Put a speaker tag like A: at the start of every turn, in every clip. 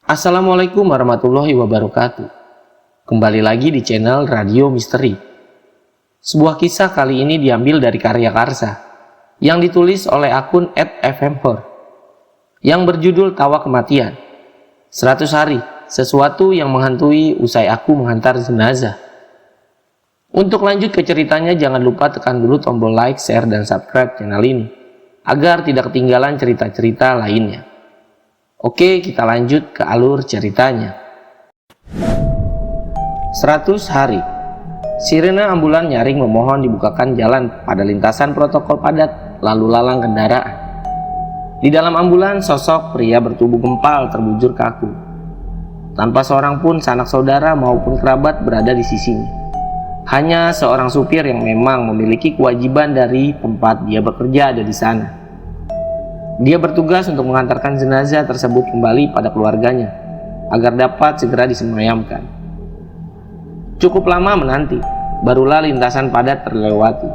A: Assalamualaikum warahmatullahi wabarakatuh. Kembali lagi di channel Radio Misteri. Sebuah kisah kali ini diambil dari karya Karsa yang ditulis oleh akun @fmhor yang berjudul Tawa Kematian. 100 hari, sesuatu yang menghantui usai aku menghantar jenazah. Untuk lanjut ke ceritanya, jangan lupa tekan dulu tombol like, share, dan subscribe channel ini agar tidak ketinggalan cerita-cerita lainnya. Oke, kita lanjut ke alur ceritanya. 100 hari. Sirene ambulan nyaring memohon dibukakan jalan pada lintasan protokol padat lalu lalang kendaraan. Di dalam ambulan, sosok pria bertubuh gempal terbujur kaku. Tanpa seorang pun sanak saudara maupun kerabat berada di sisinya. Hanya seorang supir yang memang memiliki kewajiban dari tempat dia bekerja ada di sana. Dia bertugas untuk mengantarkan jenazah tersebut kembali pada keluarganya agar dapat segera disemayamkan. Cukup lama menanti, barulah lintasan padat terlewati.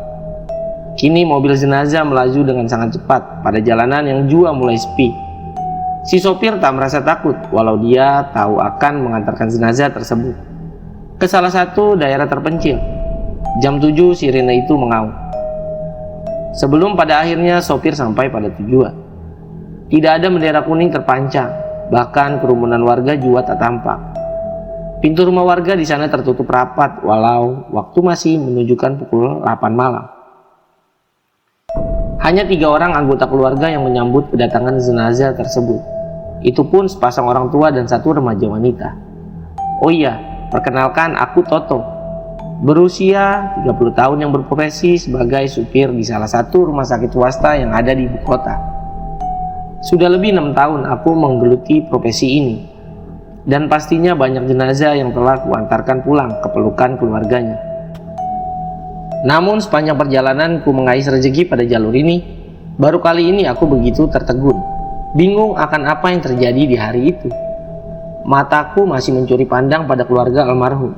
A: Kini mobil jenazah melaju dengan sangat cepat pada jalanan yang jua mulai sepi. Si sopir tak merasa takut walau dia tahu akan mengantarkan jenazah tersebut ke salah satu daerah terpencil. Jam 7 sirene itu mengaum. Sebelum pada akhirnya sopir sampai pada tujuan. Tidak ada bendera kuning terpancang, bahkan kerumunan warga jua tak tampak. Pintu rumah warga di sana tertutup rapat walau waktu masih menunjukkan pukul 8 malam. Hanya 3 orang anggota keluarga yang menyambut kedatangan jenazah tersebut. Itu pun sepasang orang tua dan 1 remaja wanita. Oh iya, perkenalkan aku Toto. Berusia 30 tahun yang berprofesi sebagai supir di salah satu rumah sakit swasta yang ada di ibu kota. Sudah lebih 6 tahun aku menggeluti profesi ini, dan pastinya banyak jenazah yang telah kuantarkan pulang ke pelukan keluarganya. Namun sepanjang perjalananku mengais rezeki pada jalur ini, baru kali ini aku begitu tertegun, bingung akan apa yang terjadi di hari itu. Mataku masih mencuri pandang pada keluarga almarhum.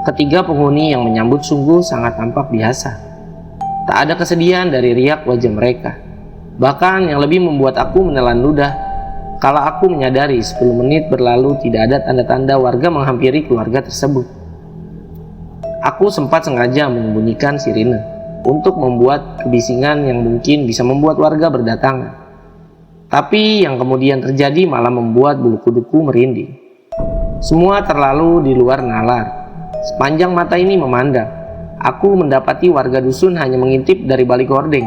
A: Ketiga penghuni yang menyambut sungguh sangat tampak biasa. Tak ada kesedihan dari riak wajah mereka. Bahkan yang lebih membuat aku menelan ludah, kala aku menyadari 10 menit berlalu tidak ada tanda-tanda warga menghampiri keluarga tersebut. Aku sempat sengaja menyembunyikan sirine untuk membuat kebisingan yang mungkin bisa membuat warga berdatangan. Tapi yang kemudian terjadi malah membuat bulu kuduku merinding. Semua terlalu di luar nalar. Sepanjang mata ini memandang, aku mendapati warga dusun hanya mengintip dari balik gordeng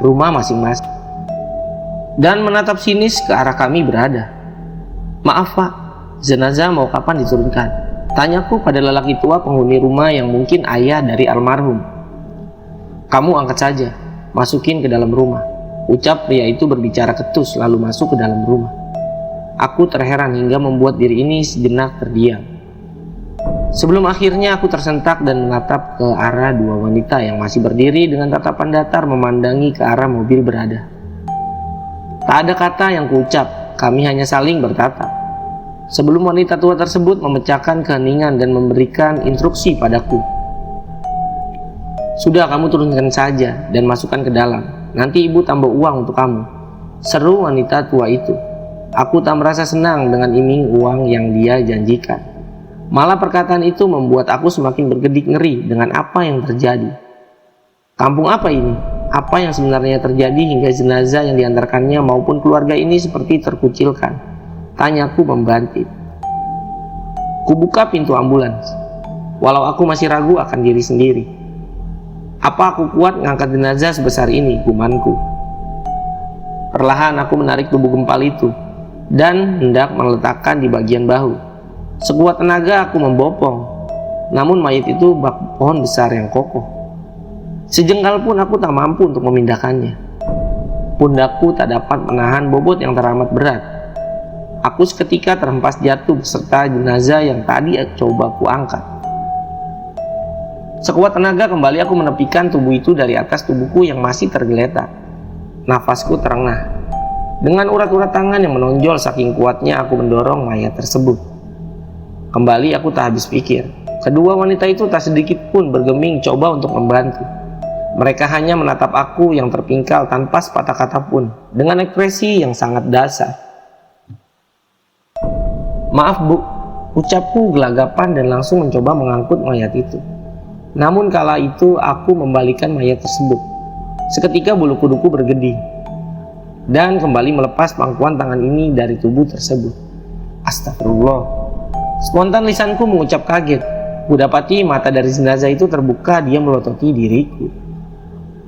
A: rumah masing-masing dan menatap sinis ke arah kami berada. "Maaf Pak, jenazah mau kapan diturunkan?" tanyaku pada lelaki tua penghuni rumah yang mungkin ayah dari almarhum. "Kamu angkat saja, masukin ke dalam rumah," ucap pria itu berbicara ketus lalu masuk ke dalam rumah. Aku terheran hingga membuat diri ini sejenak terdiam. Sebelum akhirnya aku tersentak dan menatap ke arah 2 wanita yang masih berdiri dengan tatapan datar memandangi ke arah mobil berada. Tak ada kata yang kuucap, kami hanya saling bertatap. Sebelum wanita tua tersebut memecahkan keheningan dan memberikan instruksi padaku. "Sudah, kamu turunkan saja dan masukkan ke dalam. Nanti ibu tambah uang untuk kamu," seru wanita tua itu. Aku tak merasa senang dengan iming uang yang dia janjikan. Malah perkataan itu membuat aku semakin bergedik ngeri dengan apa yang terjadi. Kampung apa ini? Apa yang sebenarnya terjadi hingga jenazah yang diantarkannya maupun keluarga ini seperti terkucilkan? Tanyaku membantit. Kubuka pintu ambulans, walau aku masih ragu akan diri sendiri. Apa aku kuat ngangkat jenazah sebesar ini, gumanku. Perlahan aku menarik tubuh gempal itu dan hendak meletakkan di bagian bahu. Sekuat tenaga aku membopong, namun mayat itu bak pohon besar yang kokoh. Sejengkal pun aku tak mampu untuk memindahkannya. Pundakku tak dapat menahan bobot yang teramat berat. Aku seketika terhempas jatuh beserta jenazah yang tadi coba ku angkat. Sekuat tenaga kembali aku menepikan tubuh itu dari atas tubuhku yang masih tergeletak. Nafasku terengah. Dengan urat-urat tangan yang menonjol saking kuatnya aku mendorong mayat tersebut. Kembali aku tak habis pikir. Kedua wanita itu tak sedikit pun bergeming coba untuk membantu. Mereka hanya menatap aku yang terpingkal tanpa sepatah kata pun, dengan ekspresi yang sangat dasar. "Maaf Bu," ucapku gelagapan dan langsung mencoba mengangkut mayat itu. Namun kala itu aku membalikan mayat tersebut. Seketika bulu kuduku bergeding dan kembali melepas pangkuan tangan ini dari tubuh tersebut. Astagfirullah. Spontan lisanku mengucap kaget. Kudapati mata dari jenazah itu terbuka, dia melototi diriku.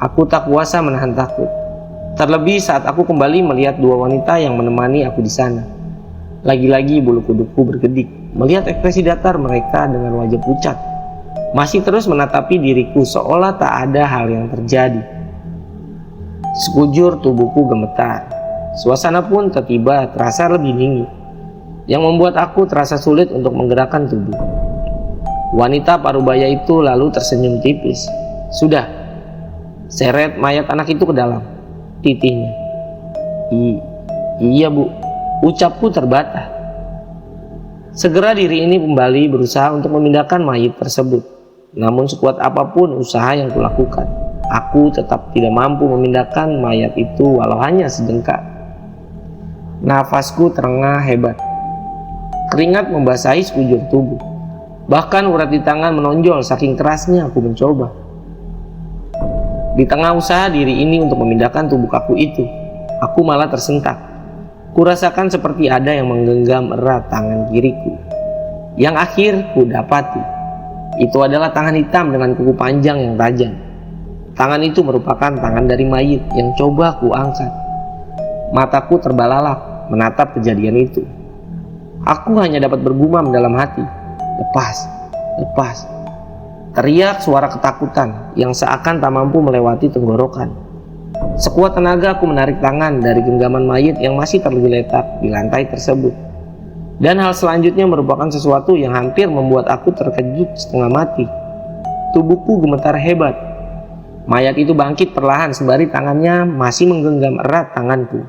A: Aku tak kuasa menahan takut. Terlebih saat aku kembali melihat dua wanita yang menemani aku di sana. Lagi-lagi bulu kuduku berkedip melihat ekspresi datar mereka dengan wajah pucat, masih terus menatapi diriku seolah tak ada hal yang terjadi. Sekujur tubuhku gemetar. Suasana pun tiba-tiba terasa lebih dingin, yang membuat aku terasa sulit untuk menggerakkan tubuh. Wanita parubaya itu lalu tersenyum tipis. "Sudah, seret mayat anak itu ke dalam," titihnya. Iya Bu," ucapku terbata. Segera diri ini kembali berusaha untuk memindahkan mayat tersebut. Namun sekuat apapun usaha yang kulakukan, aku tetap tidak mampu memindahkan mayat itu walau hanya sejengkal. Nafasku terengah hebat. Keringat membasahi sekujur tubuh. Bahkan urat di tangan menonjol saking kerasnya aku mencoba. Di tengah usaha diri ini untuk memindahkan tubuh kaku itu, aku malah tersentak. Kurasakan seperti ada yang menggenggam erat tangan kiriku. Yang akhir ku dapati itu adalah tangan hitam dengan kuku panjang yang tajam. Tangan itu merupakan tangan dari mayit yang coba ku angkat. Mataku terbalalak menatap kejadian itu. Aku hanya dapat bergumam dalam hati, "Lepas, lepas." Teriak suara ketakutan yang seakan tak mampu melewati tenggorokan. Sekuat tenaga aku menarik tangan dari genggaman mayit yang masih tergeletak di lantai tersebut. Dan hal selanjutnya merupakan sesuatu yang hampir membuat aku terkejut setengah mati. Tubuhku gemetar hebat. Mayat itu bangkit perlahan sembari tangannya masih menggenggam erat tanganku.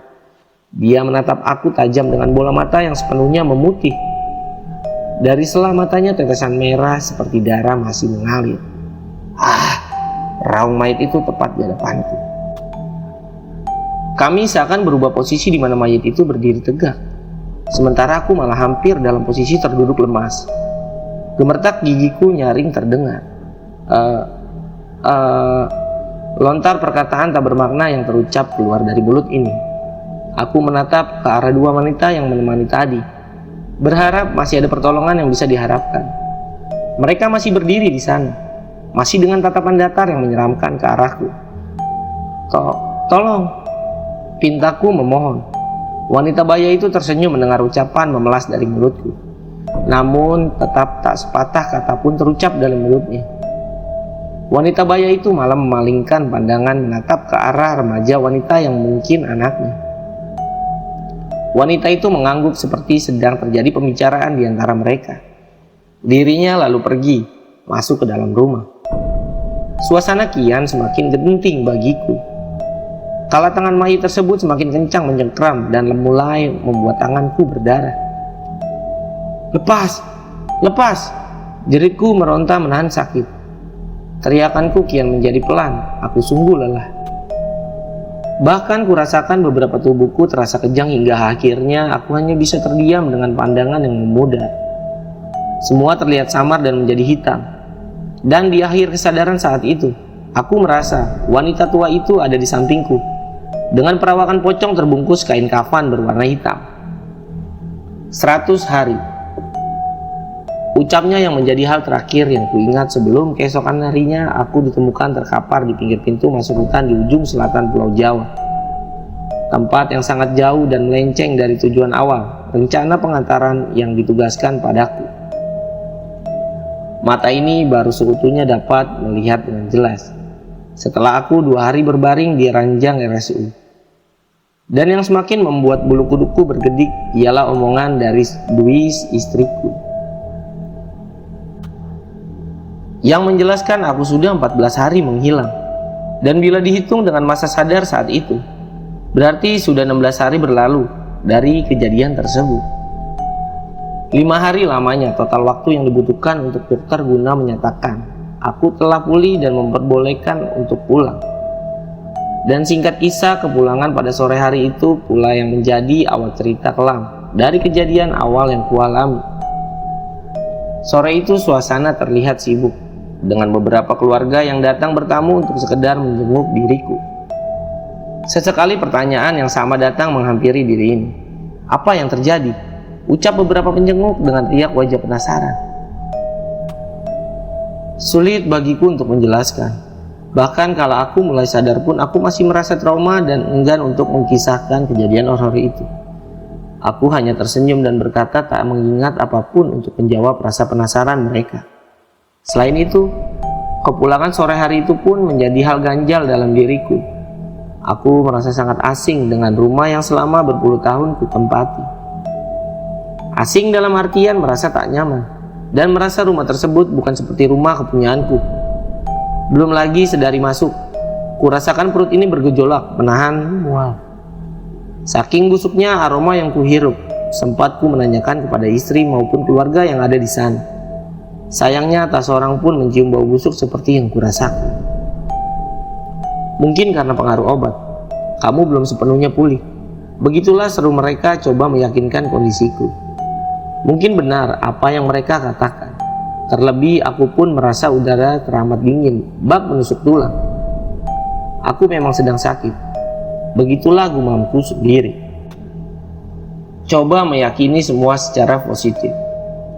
A: Dia menatap aku tajam dengan bola mata yang sepenuhnya memutih. Dari sela matanya tetesan merah seperti darah masih mengalir. Raung mayat itu tepat di hadapanku. Kami seakan berubah posisi di mana mayat itu berdiri tegak, sementara aku malah hampir dalam posisi terduduk lemas. Gemertak gigiku nyaring terdengar. Lontar perkataan tak bermakna yang terucap keluar dari mulut ini. Aku menatap ke arah dua wanita yang menemani tadi, berharap masih ada pertolongan yang bisa diharapkan. Mereka masih berdiri di sana, masih dengan tatapan datar yang menyeramkan ke arahku. Tolong, pintaku memohon. Wanita baya itu tersenyum mendengar ucapan memelas dari mulutku. Namun tetap tak sepatah kata pun terucap dalam mulutnya. Wanita baya itu malah memalingkan pandangan menatap ke arah remaja wanita yang mungkin anaknya. Wanita itu mengangguk seperti sedang terjadi pembicaraan di antara mereka. Dirinya lalu pergi, masuk ke dalam rumah. Suasana kian semakin genting bagiku. Kala tangan mayit tersebut semakin kencang mencengkram dan mulai membuat tanganku berdarah. "Lepas! Lepas!" jeritku meronta menahan sakit. Teriakanku kian menjadi pelan, aku sungguh lelah. Bahkan kurasakan beberapa tubuhku terasa kejang hingga akhirnya aku hanya bisa terdiam dengan pandangan yang memudar. Semua terlihat samar dan menjadi hitam. Dan di akhir kesadaran saat itu, aku merasa wanita tua itu ada di sampingku, dengan perawakan pocong terbungkus kain kafan berwarna hitam. 100 hari. Ucapnya yang menjadi hal terakhir yang kuingat sebelum keesokan harinya aku ditemukan terkapar di pinggir pintu masuk hutan di ujung selatan Pulau Jawa. Tempat yang sangat jauh dan melenceng dari tujuan awal rencana pengantaran yang ditugaskan padaku. Mata ini baru seutuhnya dapat melihat dengan jelas setelah aku 2 hari berbaring di ranjang RSU. Dan yang semakin membuat bulu kuduku bergedik ialah omongan dari Dwi, istriku, yang menjelaskan aku sudah 14 hari menghilang. Dan bila dihitung dengan masa sadar saat itu, berarti sudah 16 hari berlalu dari kejadian tersebut. 5 hari lamanya total waktu yang dibutuhkan untuk dokter guna menyatakan aku telah pulih dan memperbolehkan untuk pulang. Dan singkat kisah, kepulangan pada sore hari itu pula yang menjadi awal cerita kelam dari kejadian awal yang kualami. Sore itu suasana terlihat sibuk, dengan beberapa keluarga yang datang bertamu untuk sekedar menjenguk diriku. Sesekali pertanyaan yang sama datang menghampiri diri ini. Apa yang terjadi? Ucap beberapa penjenguk dengan riak wajah penasaran. Sulit bagiku untuk menjelaskan. Bahkan kalau aku mulai sadar pun aku masih merasa trauma dan enggan untuk mengkisahkan kejadian horor itu. Aku hanya tersenyum dan berkata tak mengingat apapun untuk menjawab rasa penasaran mereka. Selain itu, kepulangan sore hari itu pun menjadi hal ganjal dalam diriku. Aku merasa sangat asing dengan rumah yang selama berpuluh tahun kutempati. Asing dalam artian merasa tak nyaman, dan merasa rumah tersebut bukan seperti rumah kepunyaanku. Belum lagi sedari masuk, kurasakan perut ini bergejolak, menahan mual. Saking busuknya aroma yang kuhirup, sempat ku menanyakan kepada istri maupun keluarga yang ada di sana. Sayangnya tak seorang pun mencium bau busuk seperti yang kurasakan. Mungkin karena pengaruh obat, kamu belum sepenuhnya pulih. Begitulah seru mereka coba meyakinkan kondisiku. Mungkin benar apa yang mereka katakan. Terlebih aku pun merasa udara teramat dingin, bak menusuk tulang. Aku memang sedang sakit. Begitulah gumamku sendiri. Coba meyakini semua secara positif.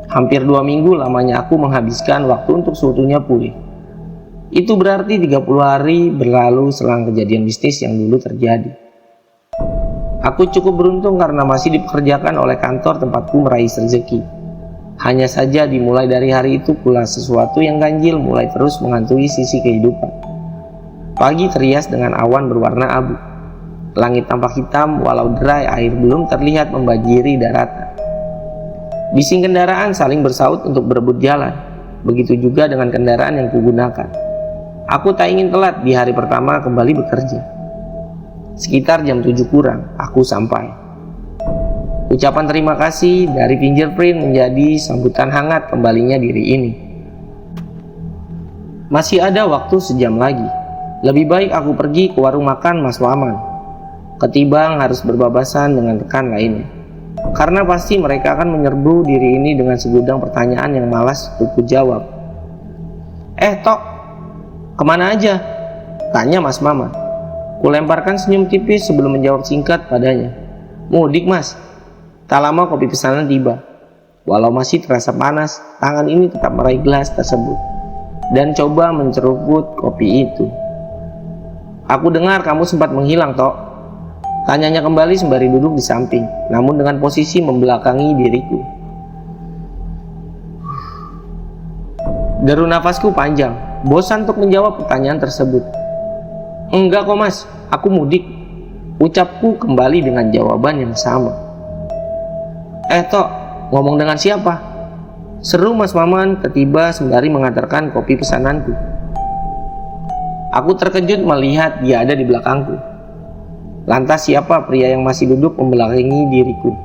A: Hampir 2 minggu lamanya aku menghabiskan waktu untuk seutuhnya pulih. Itu berarti 30 hari berlalu selang kejadian bisnis yang dulu terjadi. Aku cukup beruntung karena masih dipekerjakan oleh kantor tempatku meraih rezeki. Hanya saja dimulai dari hari itu pula sesuatu yang ganjil mulai terus menghantui sisi kehidupan. Pagi terias dengan awan berwarna abu. Langit tampak hitam walau derai air belum terlihat membanjiri daratan. Bising kendaraan saling bersaut untuk berebut jalan. Begitu juga dengan kendaraan yang kugunakan. Aku tak ingin telat di hari pertama kembali bekerja. Sekitar jam 7 kurang, aku sampai. Ucapan terima kasih dari Fingerprint menjadi sambutan hangat kembalinya diri ini. Masih ada waktu sejam lagi. Lebih baik aku pergi ke warung makan Mas Waman. Ketimbang harus berbabasan dengan rekan lainnya. Karena pasti mereka akan menyerbu diri ini dengan segudang pertanyaan yang malas untuk kujawab. Tok, kemana aja? Tanya Mas Maman. Kulemparkan senyum tipis sebelum menjawab singkat padanya. Mudik Mas. Tak lama kopi pesanan tiba. Walau masih terasa panas, tangan ini tetap meraih gelas tersebut dan coba menceruput kopi itu. Aku dengar kamu sempat menghilang, Tok. Tanyanya kembali sembari duduk di samping, namun dengan posisi membelakangi diriku. Deru nafasku panjang, bosan untuk menjawab pertanyaan tersebut. Enggak kok Mas, aku mudik. Ucapku kembali dengan jawaban yang sama. Tok, ngomong dengan siapa? Seru Mas Maman ketiba sembari mengantarkan kopi pesananku. Aku terkejut melihat dia ada di belakangku. Lantas siapa pria yang masih duduk membelakangi diriku?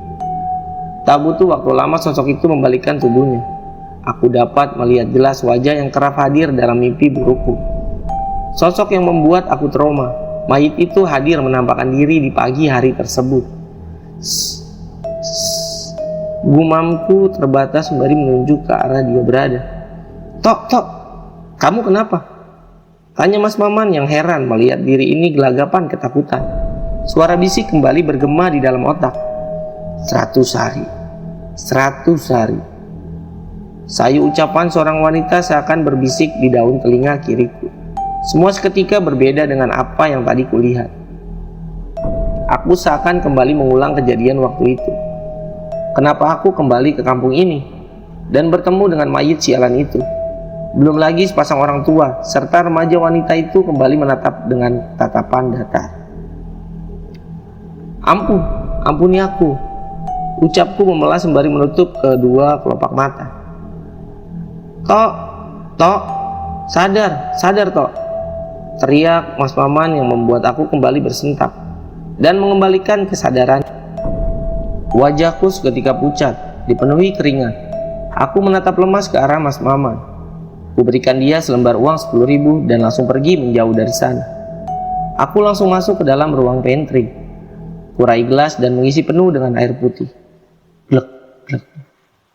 A: Tak butuh waktu lama sosok itu membalikkan tubuhnya. Aku dapat melihat jelas wajah yang kerap hadir dalam mimpi burukku. Sosok yang membuat aku trauma. Mayit itu hadir menampakkan diri di pagi hari tersebut. Gumamku terbatas sembari menunjuk ke arah dia berada. Tok, kamu kenapa? Tanya Mas Maman yang heran melihat diri ini gelagapan ketakutan. Suara bisik kembali bergema di dalam otak. 100 hari. Sayu ucapan seorang wanita seakan berbisik di daun telinga kiriku. Semua seketika berbeda dengan apa yang tadi kulihat. Aku seakan kembali mengulang kejadian waktu itu. Kenapa aku kembali ke kampung ini dan bertemu dengan mayit sialan itu? Belum lagi sepasang orang tua serta remaja wanita itu kembali menatap dengan tatapan datar. Ampuni aku. Ucapku memelas sembari menutup kedua kelopak mata. Tok, sadar Tok. Teriak Mas Maman yang membuat aku kembali bersentak dan mengembalikan kesadaran. Wajahku seketika pucat, dipenuhi keringat. Aku menatap lemas ke arah Mas Maman. Kuberikan dia selembar uang 10.000 dan langsung pergi menjauh dari sana. Aku langsung masuk ke dalam ruang pantry. Kurai gelas dan mengisi penuh dengan air putih.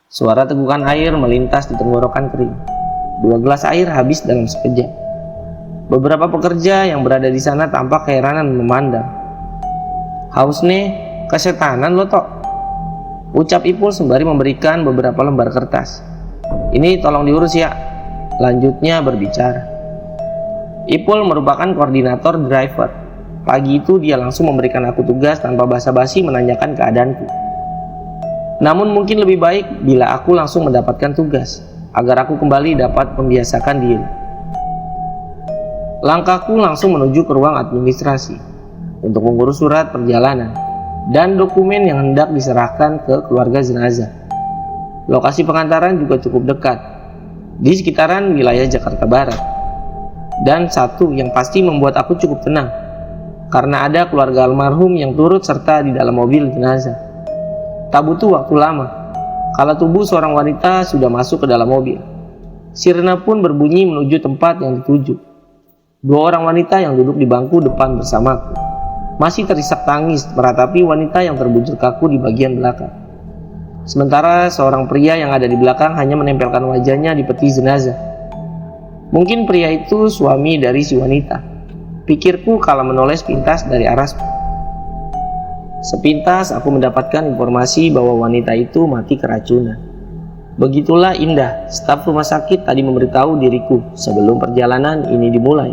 A: Suara tegukan air melintas di tenggorokan kering. 2 gelas air habis dalam sekejap. Beberapa pekerja yang berada di sana tampak keheranan memandang. "Haus nih, kesetanan lo tok," ucap Ipul sembari memberikan beberapa lembar kertas. "Ini tolong diurus ya," lanjutnya berbicara. Ipul merupakan koordinator driver. Pagi itu dia langsung memberikan aku tugas tanpa basa-basi menanyakan keadaanku. Namun mungkin lebih baik bila aku langsung mendapatkan tugas, agar aku kembali dapat membiasakan diri. Langkahku langsung menuju ke ruang administrasi untuk mengurus surat perjalanan dan dokumen yang hendak diserahkan ke keluarga jenazah. Lokasi pengantaran juga cukup dekat, di sekitaran wilayah Jakarta Barat. Dan satu yang pasti membuat aku cukup tenang, karena ada keluarga almarhum yang turut serta di dalam mobil jenazah. Tak butuh waktu lama, kala tubuh seorang wanita sudah masuk ke dalam mobil. Sirena pun berbunyi menuju tempat yang dituju. 2 orang wanita yang duduk di bangku depan bersamaku masih terisak tangis meratapi wanita yang terbujur kaku di bagian belakang. Sementara seorang pria yang ada di belakang hanya menempelkan wajahnya di peti jenazah. Mungkin pria itu suami dari si wanita, pikirku kala menoleh sepintas dari arah. Sepintas aku mendapatkan informasi bahwa wanita itu mati keracunan. Begitulah Indah, staf rumah sakit, tadi memberitahu diriku sebelum perjalanan ini dimulai.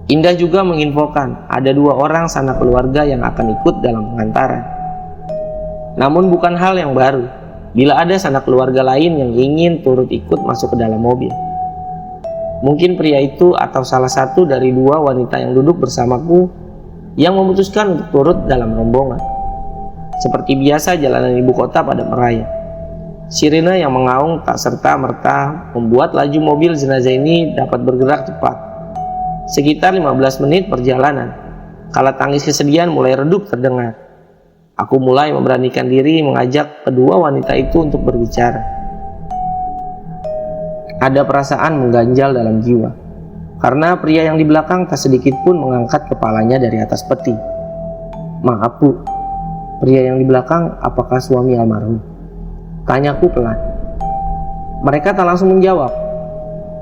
A: Indah juga menginfokan ada 2 orang sanak keluarga yang akan ikut dalam pengantaran. Namun bukan hal yang baru bila ada sanak keluarga lain yang ingin turut ikut masuk ke dalam mobil. Mungkin pria itu atau salah satu dari 2 wanita yang duduk bersamaku yang memutuskan untuk turut dalam rombongan. Seperti biasa jalanan ibu kota pada meraya. Sirena yang mengaung tak serta-merta membuat laju mobil jenazah ini dapat bergerak cepat. Sekitar 15 menit perjalanan, kala tangis kesedihan mulai redup terdengar. Aku mulai memberanikan diri mengajak kedua wanita itu untuk berbicara. Ada perasaan mengganjal dalam jiwa, karena pria yang di belakang tak sedikit pun mengangkat kepalanya dari atas peti. "Maaf Bu," pria yang di belakang, "apakah suami almarhum?" tanyaku pelan. Mereka tak langsung menjawab,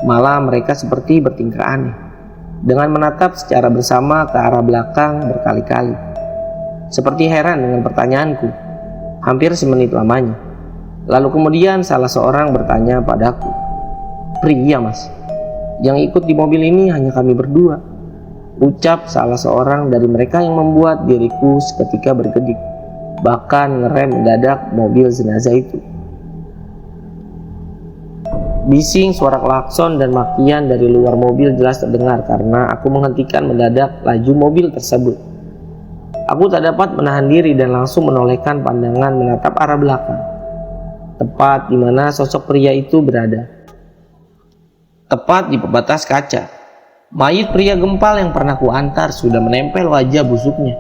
A: malah mereka seperti bertingkah aneh, dengan menatap secara bersama ke arah belakang berkali-kali, seperti heran dengan pertanyaanku. Hampir semenit lamanya. Lalu kemudian salah seorang bertanya padaku, "Pria Mas, yang ikut di mobil ini hanya kami berdua," ucap salah seorang dari mereka yang membuat diriku seketika berkedip, bahkan ngerem mendadak mobil jenazah itu. Bising suara klakson dan makian dari luar mobil jelas terdengar karena aku menghentikan mendadak laju mobil tersebut. Aku tak dapat menahan diri dan langsung menolehkan pandangan menatap arah belakang, tepat di mana sosok pria itu berada. Tepat di pembatas kaca, mayit pria gempal yang pernah kuantar sudah menempel wajah busuknya.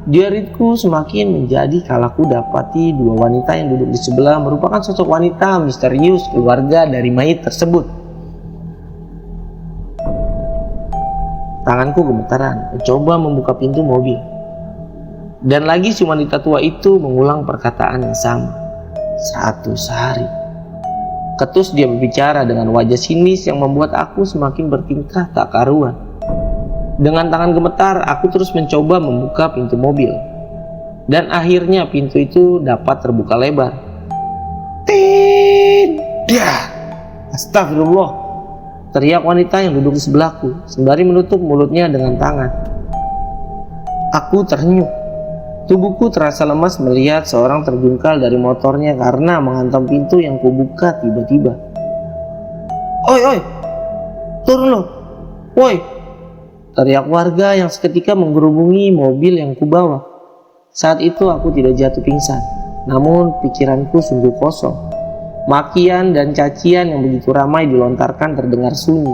A: Jeritku semakin menjadi kala ku dapati 2 wanita yang duduk di sebelah merupakan sosok wanita misterius keluarga dari mayit tersebut. Tanganku gemetaran mencoba membuka pintu mobil. Dan lagi si wanita tua itu mengulang perkataan yang sama. 100 hari. Ketus dia berbicara dengan wajah sinis yang membuat aku semakin bertingkah tak karuan. Dengan tangan gemetar, aku terus mencoba membuka pintu mobil. Dan akhirnya pintu itu dapat terbuka lebar. "Tidak! Astagfirullah!" teriak wanita yang duduk di sebelahku, sembari menutup mulutnya dengan tangan. Aku terhenyuk. Tubuhku terasa lemas melihat seorang terjungkal dari motornya karena menghantam pintu yang kubuka tiba-tiba. Oi, turun lo! Woi!" teriak warga yang seketika menggerubungi mobil yang kubawa. Saat itu aku tidak jatuh pingsan, namun pikiranku sungguh kosong. Makian dan cacian yang begitu ramai dilontarkan terdengar sunyi.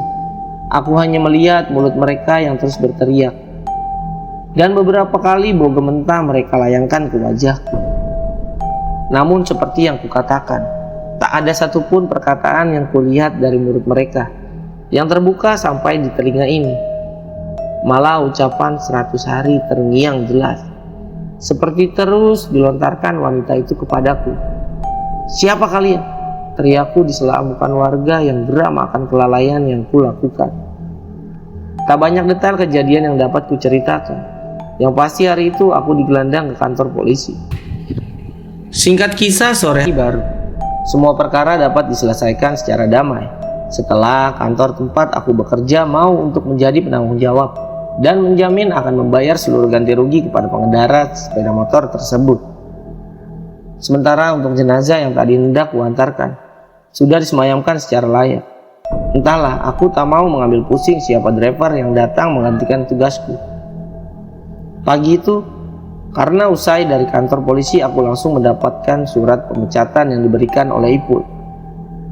A: Aku hanya melihat mulut mereka yang terus berteriak. Dan beberapa kali bau gementah mereka layangkan ke wajahku. Namun seperti yang kukatakan, tak ada satupun perkataan yang kulihat dari mulut mereka yang terbuka sampai di telinga ini. Malah ucapan 100 hari terngiang jelas. Seperti terus dilontarkan wanita itu kepadaku. "Siapa kalian?" teriakku di sela amukan warga yang geram akan kelalaian yang kulakukan. Tak banyak detail kejadian yang dapat kuceritakan. Yang pasti hari itu aku digelandang ke kantor polisi. Singkat kisah, sore hari baru, semua perkara dapat diselesaikan secara damai. Setelah kantor tempat aku bekerja mau untuk menjadi penanggung jawab dan menjamin akan membayar seluruh ganti rugi kepada pengendara sepeda motor tersebut. Sementara untuk jenazah yang tadi hendak kuantarkan sudah disemayamkan secara layak. Entahlah, aku tak mau mengambil pusing siapa driver yang datang menggantikan tugasku. Pagi itu, karena usai dari kantor polisi, aku langsung mendapatkan surat pemecatan yang diberikan oleh Ipul.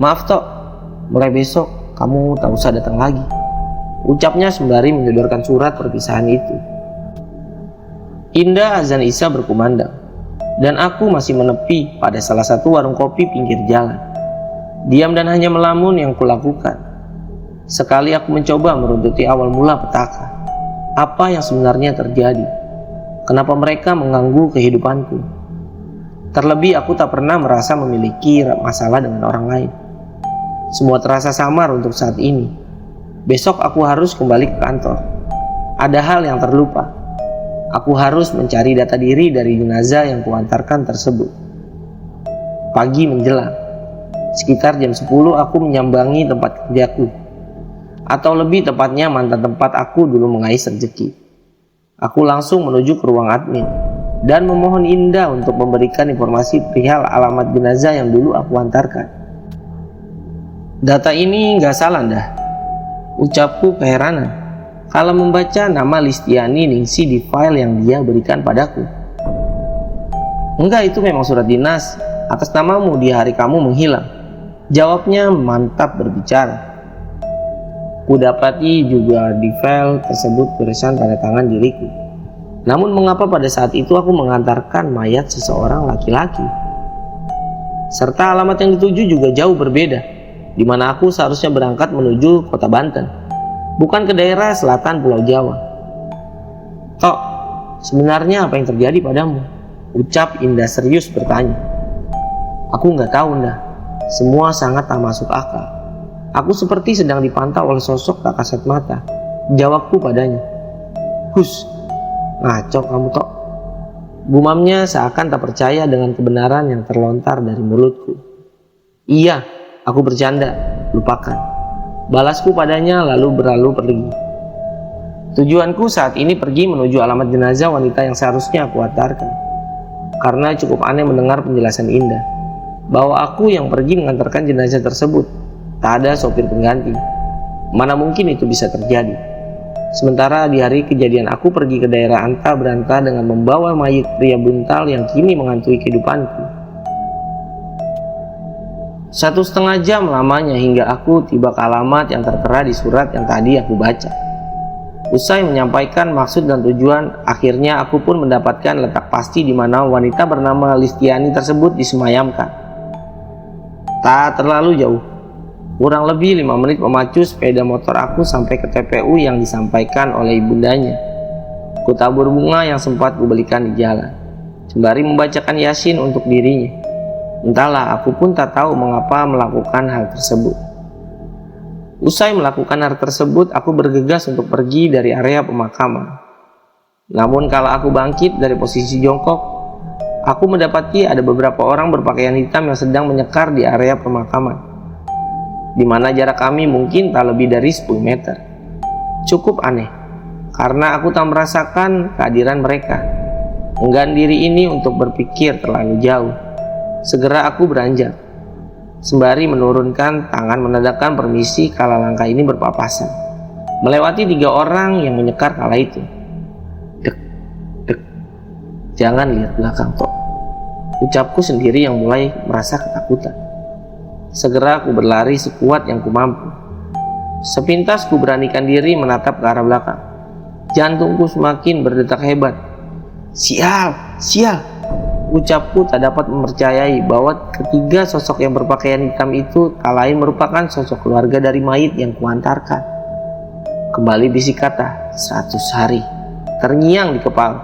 A: "Maaf Tok, mulai besok kamu tak usah datang lagi," ucapnya sembari menyodorkan surat perpisahan itu. Indah azan Isya berkumandang, dan aku masih menepi pada salah satu warung kopi pinggir jalan. Diam dan hanya melamun yang kulakukan. Sekali aku mencoba meruntuti awal mula petaka. Apa yang sebenarnya terjadi? Kenapa mereka mengganggu kehidupanku? Terlebih aku tak pernah merasa memiliki masalah dengan orang lain. Semua terasa samar untuk saat ini. Besok aku harus kembali ke kantor. Ada hal yang terlupa. Aku harus mencari data diri dari jenazah yang kuantarkan tersebut. Pagi menjelang. Sekitar jam 10 aku menyambangi tempat kerjaku. Atau lebih tepatnya mantan tempat aku dulu mengais rezeki. Aku langsung menuju ke ruang admin dan memohon Indah untuk memberikan informasi perihal alamat jenazah yang dulu aku antarkan. "Data ini nggak salah dah," ucapku keheranan kalau membaca nama Listiani Ningsi di file yang dia berikan padaku. "Enggak, itu memang surat dinas atas namamu di hari kamu menghilang," jawabnya mantap berbicara. Kudapati juga di file tersebut tulisan tanda tangan diriku. Namun mengapa pada saat itu aku mengantarkan mayat seseorang laki-laki? Serta alamat yang dituju juga jauh berbeda, di mana aku seharusnya berangkat menuju kota Banten, bukan ke daerah selatan Pulau Jawa. "Tok, sebenarnya apa yang terjadi padamu?" ucap Indah serius bertanya. "Aku nggak tahu, Indah. Semua sangat tak masuk akal. Aku seperti sedang dipantau oleh sosok tak kasat mata," jawabku padanya. "Hus, ngaco kamu Tok," gumamnya seakan tak percaya dengan kebenaran yang terlontar dari mulutku. "Iya, aku bercanda, lupakan," balasku padanya lalu berlalu pergi. Tujuanku saat ini pergi menuju alamat jenazah wanita yang seharusnya aku antarkan. Karena cukup aneh mendengar penjelasan Indah bahwa aku yang pergi mengantarkan jenazah tersebut, tak ada sopir pengganti. Mana mungkin itu bisa terjadi? Sementara di hari kejadian aku pergi ke daerah Anta Beranta dengan membawa mayat pria buntal yang kini menghantui kehidupanku. 1,5 jam lamanya hingga aku tiba ke alamat yang tertera di surat yang tadi aku baca. Usai menyampaikan maksud dan tujuan, akhirnya aku pun mendapatkan letak pasti di mana wanita bernama Listiani tersebut disemayamkan. Tak terlalu jauh, kurang lebih 5 menit memacu sepeda motor aku sampai ke TPU yang disampaikan oleh ibundanya. Ku tabur bunga yang sempat kubelikan di jalan, sembari membacakan Yasin untuk dirinya. Entahlah, aku pun tak tahu mengapa melakukan hal tersebut. Usai melakukan hal tersebut, aku bergegas untuk pergi dari area pemakaman. Namun kala aku bangkit dari posisi jongkok, aku mendapati ada beberapa orang berpakaian hitam yang sedang menyekar di area pemakaman, di mana jarak kami mungkin tak lebih dari 10 meter. Cukup aneh, karena aku tak merasakan kehadiran mereka. Enggan diri ini untuk berpikir terlalu jauh. Segera aku beranjak, sembari menurunkan tangan menandakan permisi kala langkah ini berpapasan melewati 3 orang yang menyekar kala itu. Dek, dek, jangan lihat belakang Tok, ucapku sendiri yang mulai merasa ketakutan. Segera aku berlari sekuat yang kumampu. Sepintas ku beranikan diri menatap ke arah belakang. Jantungku semakin berdetak hebat. Sial, sial, ucapku tak dapat mempercayai bahwa ketiga sosok yang berpakaian hitam itu tak lain merupakan sosok keluarga dari mayit yang kuantarkan. Kembali bisik kata 100 hari terngiang di kepala.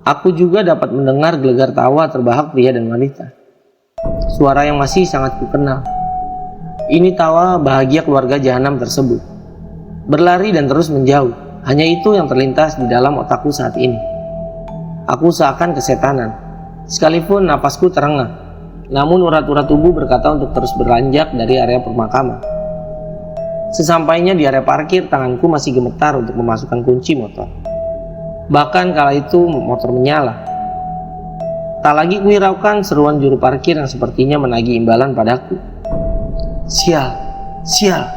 A: Aku juga dapat mendengar gelegar tawa terbahak pria dan wanita. Suara yang masih sangat kukenal. Ini tawa bahagia keluarga jahanam tersebut. Berlari dan terus menjauh. Hanya itu yang terlintas di dalam otakku saat ini. Aku seakan kesetanan. Sekalipun napasku terengah, namun urat-urat tubuh berkata untuk terus beranjak dari area pemakaman. Sesampainya di area parkir, tanganku masih gemetar untuk memasukkan kunci motor. Bahkan kala itu motor menyala. Tak lagi kuhiraukan seruan juru parkir yang sepertinya menagih imbalan padaku. Sial, sial,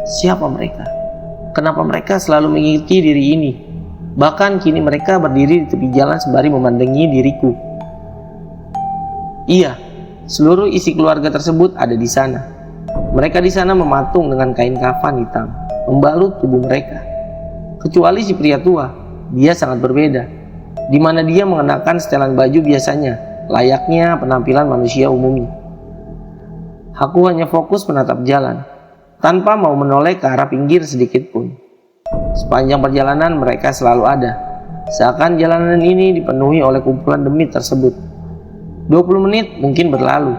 A: siapa mereka? Kenapa mereka selalu mengikuti diri ini? Bahkan kini mereka berdiri di tepi jalan sembari memandangi diriku. Iya, seluruh isi keluarga tersebut ada di sana. Mereka di sana mematung dengan kain kafan hitam, membalut tubuh mereka. Kecuali si pria tua, dia sangat berbeda. Di mana dia mengenakan setelan baju biasanya, layaknya penampilan manusia umumnya. Aku hanya fokus menatap jalan, tanpa mau menoleh ke arah pinggir sedikit pun. Sepanjang perjalanan mereka selalu ada, seakan jalanan ini dipenuhi oleh kumpulan demit tersebut. 20 menit mungkin berlalu,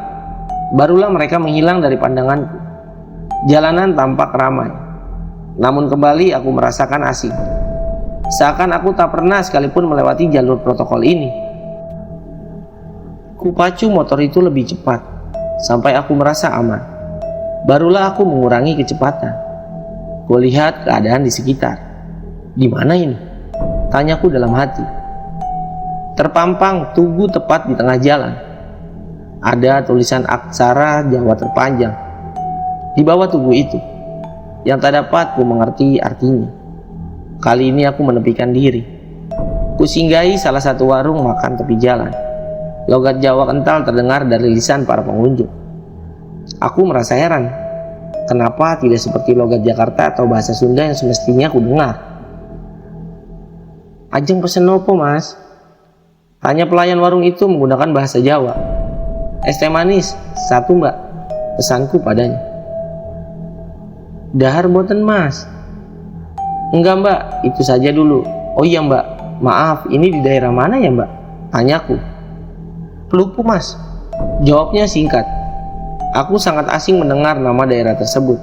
A: barulah mereka menghilang dari pandanganku. Jalanan tampak ramai, namun kembali aku merasakan asing. Seakan aku tak pernah sekalipun melewati jalur protokol ini. Kupacu motor itu lebih cepat, sampai aku merasa aman. Barulah aku mengurangi kecepatan. Kulihat keadaan di sekitar. Di mana ini? Tanyaku dalam hati. Terpampang tugu tepat di tengah jalan. Ada tulisan aksara Jawa terpanjang di bawah tugu itu, yang tak dapat ku mengerti artinya. Kali ini aku menepikan diri. Kusinggahi salah satu warung makan tepi jalan. Logat Jawa kental terdengar dari lisan para pengunjung. Aku merasa heran. Kenapa tidak seperti logat Jakarta atau bahasa Sunda yang semestinya aku dengar? Ajeng pesen nopo, Mas? Tanya pelayan warung itu menggunakan bahasa Jawa. Es teh manis, satu mbak, pesanku padanya. Dahar boten, Mas? Enggak mbak, itu saja dulu. Oh iya mbak, maaf, ini di daerah mana ya mbak? Tanyaku. Pelupu Mas, jawabnya singkat. Aku sangat asing mendengar nama daerah tersebut.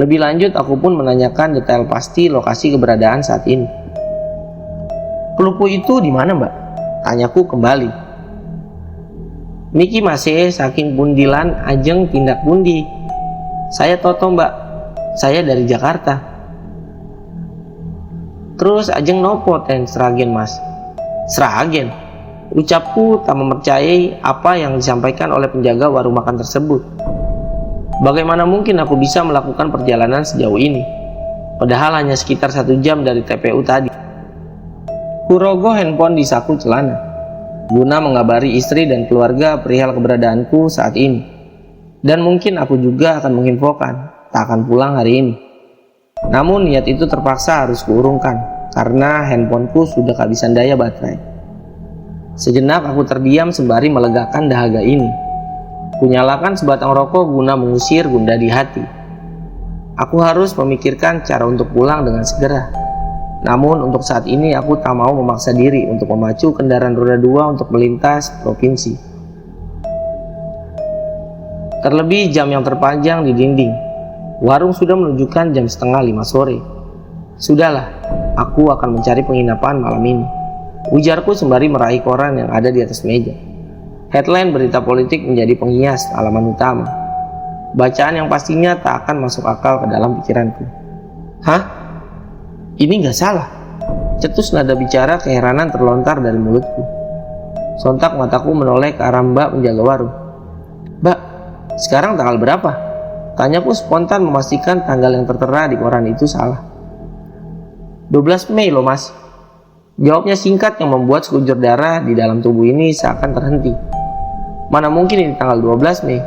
A: Lebih lanjut aku pun menanyakan detail pasti lokasi keberadaan saat ini. Pelupu itu di mana mbak? Tanyaku kembali. Niki masih saking pundilan ajeng tindak pundi. Saya Toto mbak, saya dari Jakarta. Terus ajeng nopo ten Sragen Mas? Sragen? Ucapku tak mempercayai apa yang disampaikan oleh penjaga warung makan tersebut. Bagaimana mungkin aku bisa melakukan perjalanan sejauh ini? Padahal hanya sekitar 1 jam dari TPU tadi. Kurogoh handphone di saku celana, guna mengabari istri dan keluarga perihal keberadaanku saat ini. Dan mungkin aku juga akan menginfokan tak akan pulang hari ini. Namun niat itu terpaksa harus kuurungkan karena handphoneku sudah kehabisan daya baterai. Sejenak aku terdiam sembari melegakan dahaga ini. Kunyalakan sebatang rokok guna mengusir gundah di hati. Aku harus memikirkan cara untuk pulang dengan segera. Namun untuk saat ini aku tak mau memaksa diri untuk memacu kendaraan roda 2 untuk melintas provinsi. Terlebih jam yang terpanjang di dinding. Warung sudah menunjukkan jam setengah 5 sore. Sudahlah, aku akan mencari penginapan malam ini, ujarku sembari meraih koran yang ada di atas meja. Headline berita politik menjadi penghias halaman utama. Bacaan yang pastinya tak akan masuk akal ke dalam pikiranku. Hah? Ini gak salah. Cetus nada bicara keheranan terlontar dari mulutku. Sontak mataku menoleh ke arah mbak penjaga warung. Mbak, sekarang tanggal berapa? Tanyaku spontan memastikan tanggal yang tertera di koran itu salah. 12 Mei loh Mas. Jawabnya singkat yang membuat sekujur darah di dalam tubuh ini seakan terhenti. Mana mungkin ini tanggal 12 Mei?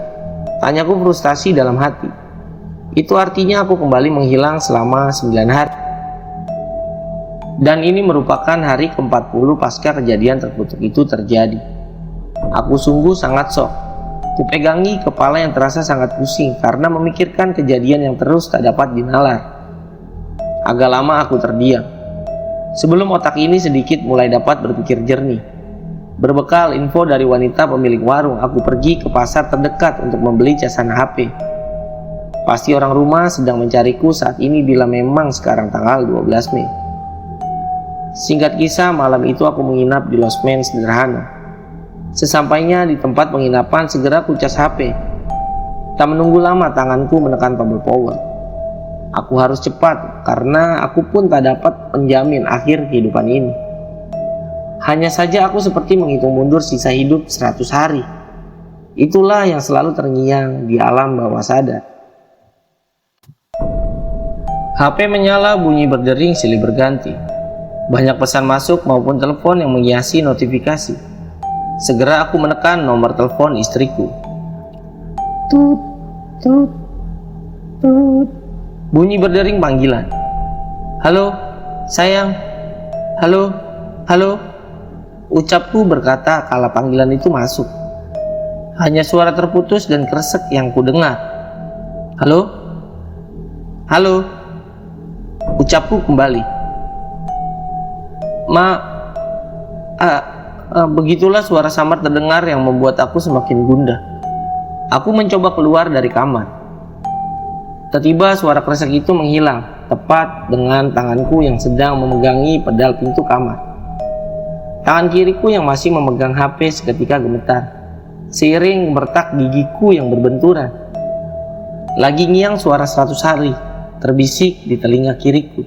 A: Tanyaku frustasi dalam hati. Itu artinya aku kembali menghilang selama 9 hari. Dan ini merupakan hari ke-40 pasca kejadian terkutuk itu terjadi. Aku sungguh sangat shock. Kupegangi kepala yang terasa sangat pusing karena memikirkan kejadian yang terus tak dapat dinalar. Agak lama aku terdiam. Sebelum otak ini sedikit mulai dapat berpikir jernih, berbekal info dari wanita pemilik warung, aku pergi ke pasar terdekat untuk membeli casan HP. Pasti orang rumah sedang mencariku saat ini bila memang sekarang tanggal 12 Mei. Singkat kisah, malam itu aku menginap di losmen sederhana. Sesampainya di tempat penginapan, segera ku cas HP. Tak menunggu lama tanganku menekan tombol power. Aku harus cepat karena aku pun tak dapat menjamin akhir kehidupan ini. Hanya saja aku seperti menghitung mundur sisa hidup 100 hari. Itulah yang selalu terngiang di alam bawah sadar. HP menyala, bunyi berdering silih berganti. Banyak pesan masuk maupun telepon yang menghiasi notifikasi. Segera aku menekan nomor telepon istriku. Tut, tut, tut. Bunyi berdering panggilan. Halo, sayang. Halo, halo. Ucapku berkata kala panggilan itu masuk. Hanya suara terputus dan kresek yang kudengar. Halo, halo. Ucapku kembali. Begitulah suara samar terdengar yang membuat aku semakin gundah. Aku mencoba keluar dari kamar. Tiba-tiba suara kresek itu menghilang, tepat dengan tanganku yang sedang memegangi pedal pintu kamar. Tangan kiriku yang masih memegang HP seketika gemetar, seiring bertak gigiku yang berbenturan. Lagi ngiang suara 100 hari, terbisik di telinga kiriku.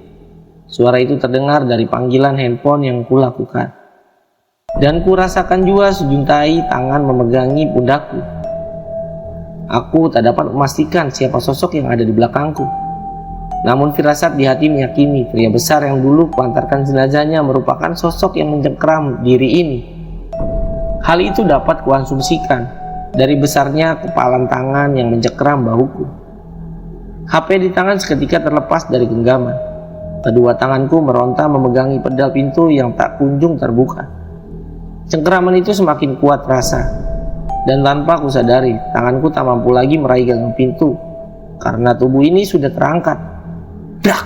A: Suara itu terdengar dari panggilan handphone yang kulakukan. Dan kurasakan juga sejuntai tangan memegangi pundakku. Aku tak dapat memastikan siapa sosok yang ada di belakangku. Namun firasat di hati meyakini pria besar yang dulu kuantarkan jenazahnya merupakan sosok yang mencengkeram diri ini. Hal itu dapat kuasumsikan dari besarnya kepalan tangan yang mencengkeram bahuku. HP di tangan seketika terlepas dari genggaman. Kedua tanganku meronta memegangi pedal pintu yang tak kunjung terbuka. Cengkeraman itu semakin kuat terasa. Dan tanpa aku sadari, tanganku tak mampu lagi meraih gagang pintu karena tubuh ini sudah terangkat. Brak!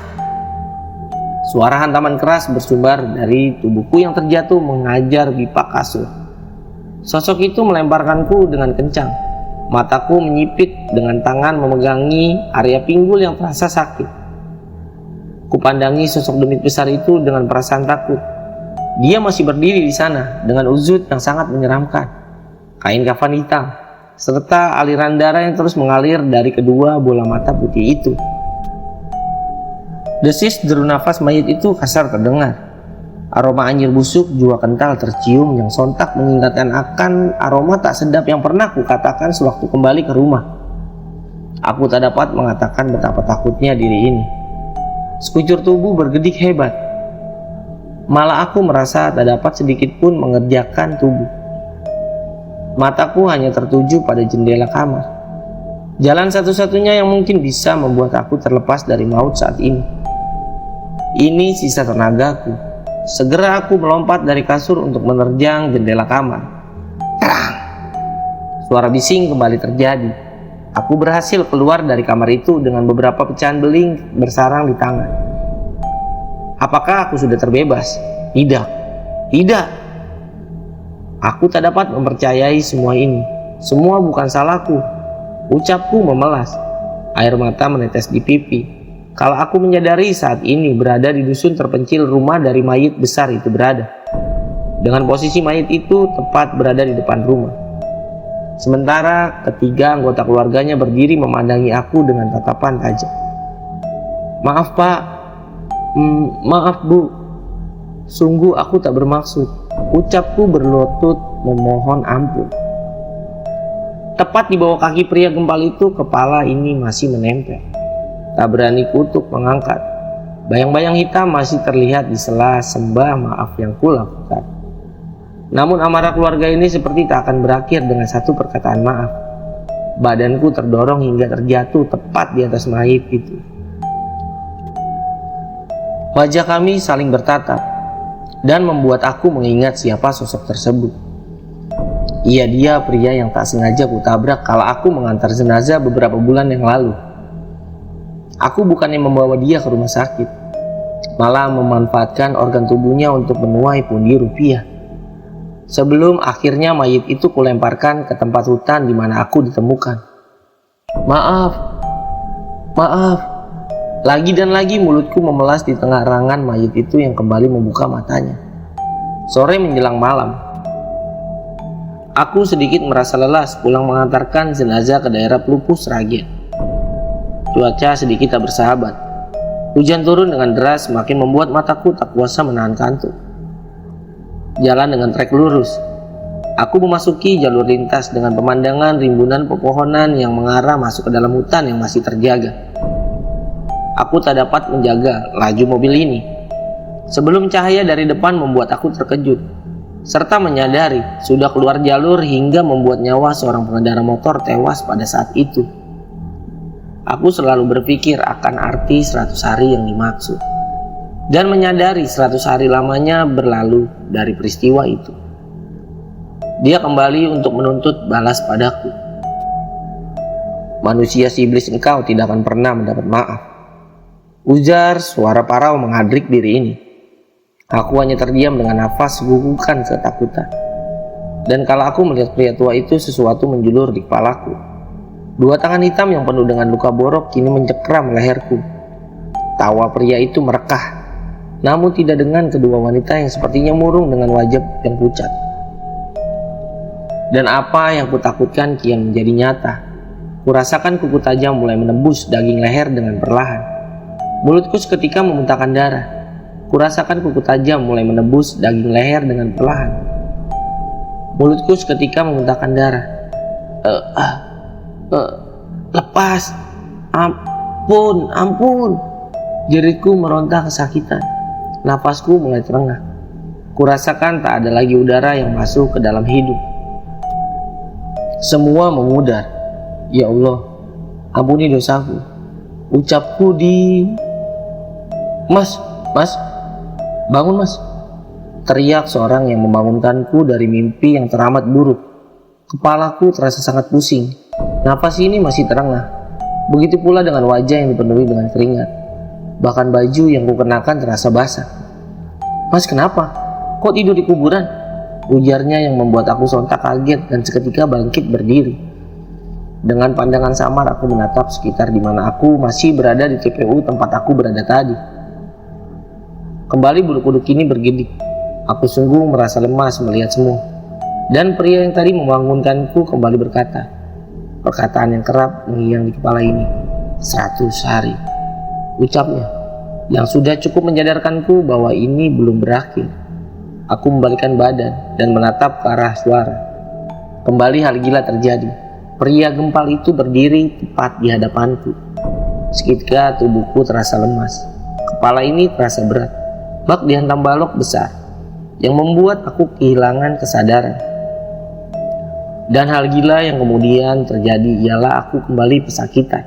A: Suara hantaman keras bersumber dari tubuhku yang terjatuh mengajar pipa kasur. Sosok itu melemparkanku dengan kencang. Mataku menyipit dengan tangan memegangi area pinggul yang terasa sakit. Kupandangi sosok demit besar itu dengan perasaan takut. Dia masih berdiri di sana dengan uzud yang sangat menyeramkan. Kain kafan hitam, serta aliran darah yang terus mengalir dari kedua bola mata putih itu. Desis deru nafas mayit itu kasar terdengar. Aroma anjir busuk juga kental tercium yang sontak mengingatkan akan aroma tak sedap yang pernah kukatakan sewaktu kembali ke rumah. Aku tak dapat mengatakan betapa takutnya diri ini. Sekujur tubuh bergedik hebat. Malah aku merasa tak dapat sedikit pun mengerjakan tubuh. Mataku hanya tertuju pada jendela kamar. Jalan satu-satunya yang mungkin bisa membuat aku terlepas dari maut saat ini. Ini sisa tenagaku. Segera aku melompat dari kasur untuk menerjang jendela kamar. Terang! Suara bising kembali terjadi. Aku berhasil keluar dari kamar itu dengan beberapa pecahan beling bersarang di tangan. Apakah aku sudah terbebas? Tidak. Tidak. Aku tak dapat mempercayai semua ini. Semua bukan salahku. Ucapku memelas. Air mata menetes di pipi. Kalau aku menyadari saat ini berada di dusun terpencil rumah dari mayit besar itu berada. Dengan posisi mayit itu tepat berada di depan rumah. Sementara ketiga anggota keluarganya berdiri memandangi aku dengan tatapan tajam. Maaf Pak. Maaf Bu. Sungguh aku tak bermaksud. Ucapku berlutut memohon ampun. Tepat di bawah kaki pria gempal itu, kepala ini masih menempel. Tak berani kutuk mengangkat. Bayang-bayang hitam masih terlihat di sela sembah maaf yang kulakukan. Namun amarah keluarga ini seperti tak akan berakhir dengan satu perkataan maaf. Badanku terdorong hingga terjatuh tepat di atas mayit itu. Wajah kami saling bertatap dan membuat aku mengingat siapa sosok tersebut. Ia dia pria yang tak sengaja kutabrak kala aku mengantar jenazah beberapa bulan yang lalu. Aku bukannya membawa dia ke rumah sakit, malah memanfaatkan organ tubuhnya untuk menuai pundi rupiah. Sebelum akhirnya mayit itu kulemparkan ke tempat hutan di mana aku ditemukan. Maaf, maaf. Lagi dan lagi mulutku memelas di tengah rangan mayit itu yang kembali membuka matanya. Sore menjelang malam, aku sedikit merasa lelah pulang mengantarkan jenazah ke daerah Pelupuk Sragen. Cuaca sedikit tak bersahabat. Hujan turun dengan deras semakin membuat mataku tak kuasa menahan kantuk. Jalan dengan trek lurus. Aku memasuki jalur lintas dengan pemandangan rimbunan pepohonan yang mengarah masuk ke dalam hutan yang masih terjaga. Aku tak dapat menjaga laju mobil ini. Sebelum cahaya dari depan membuat aku terkejut, serta menyadari sudah keluar jalur hingga membuat nyawa seorang pengendara motor tewas pada saat itu. Aku selalu berpikir akan arti 100 hari yang dimaksud, dan menyadari 100 hari lamanya berlalu dari peristiwa itu. Dia kembali untuk menuntut balas padaku. Manusia si iblis engkau tidak akan pernah mendapat maaf, ujar suara parau menghadrik diri ini. Aku hanya terdiam dengan nafas gugukan ketakutan. Dan kala aku melihat pria tua itu, sesuatu menjulur di kepalaku. Dua tangan hitam yang penuh dengan luka borok kini mencekram leherku. Tawa pria itu merekah, namun tidak dengan kedua wanita yang sepertinya murung dengan wajah yang pucat. Dan apa yang kutakutkan kian menjadi nyata. Kurasakan kuku tajam mulai menembus daging leher dengan perlahan. Mulutku seketika memuntahkan darah. Kurasakan kuku tajam mulai menembus daging leher dengan perlahan. Mulutku seketika memuntahkan darah. Lepas. Ampun, ampun. Jeritku meronta kesakitan. Napasku mulai terengah. Kurasakan tak ada lagi udara yang masuk ke dalam hidup. Semua memudar. Ya Allah, ampuni dosaku. Ucapku di... Mas, bangun mas. Teriak seorang yang membangunkanku dari mimpi yang teramat buruk. Kepalaku terasa sangat pusing. Napas ini masih terengah. Begitu pula dengan wajah yang dipenuhi dengan keringat. Bahkan baju yang kukenakan terasa basah. Mas, kenapa? Kok tidur di kuburan? Ujarnya yang membuat aku sontak kaget dan seketika bangkit berdiri. Dengan pandangan samar aku menatap sekitar di mana aku masih berada di TPU tempat aku berada tadi. Kembali bulu kuduk ini bergidik. Aku sungguh merasa lemas melihat semua. Dan pria yang tadi membangunkanku kembali berkata, perkataan yang kerap mengiang di kepala ini. 100 hari, ucapnya, yang sudah cukup menyadarkanku bahwa ini belum berakhir. Aku membalikkan badan dan menatap ke arah suara. Kembali hal gila terjadi. Pria gempal itu berdiri tepat di hadapanku. Seketika tubuhku terasa lemas. Kepala ini terasa berat. Bak dihantam balok besar yang membuat aku kehilangan kesadaran. Dan hal gila yang kemudian terjadi ialah aku kembali pesakitan.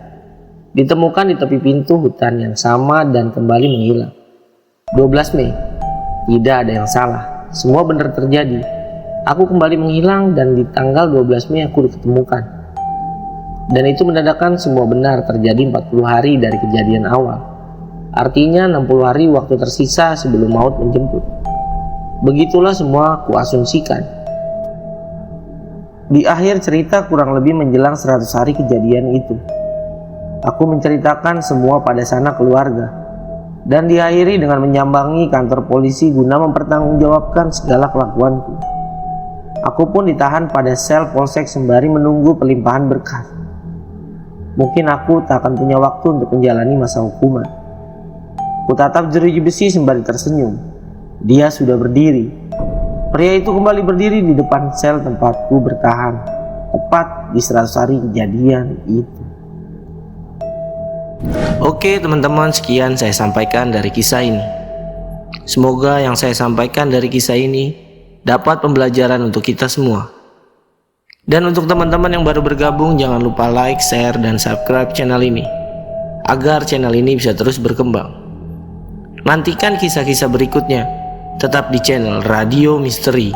A: Ditemukan di tepi pintu hutan yang sama dan kembali menghilang. 12 Mei. Tidak ada yang salah. Semua benar terjadi. Aku kembali menghilang dan di tanggal 12 Mei aku diketemukan. Dan itu menandakan semua benar terjadi 40 hari dari kejadian awal. Artinya 60 hari waktu tersisa sebelum maut menjemput. Begitulah semua kuasumsikan. Di akhir cerita kurang lebih menjelang 100 hari kejadian itu, aku menceritakan semua pada sanak keluarga dan diakhiri dengan menyambangi kantor polisi guna mempertanggungjawabkan segala kelakuanku. Aku pun ditahan pada sel polsek sembari menunggu pelimpahan berkas. Mungkin aku tak akan punya waktu untuk menjalani masa hukuman. Kutatap jeruji besi sembari tersenyum. Dia sudah berdiri. Pria itu kembali berdiri di depan sel tempatku bertahan, tepat di 100 hari kejadian itu. Oke teman-teman, sekian saya sampaikan dari kisah ini. Semoga yang saya sampaikan dari kisah ini dapat pembelajaran untuk kita semua. Dan untuk teman-teman yang baru bergabung, jangan lupa like, share, dan subscribe channel ini agar channel ini bisa terus berkembang. Nantikan kisah-kisah berikutnya tetap di channel Radio Misteri.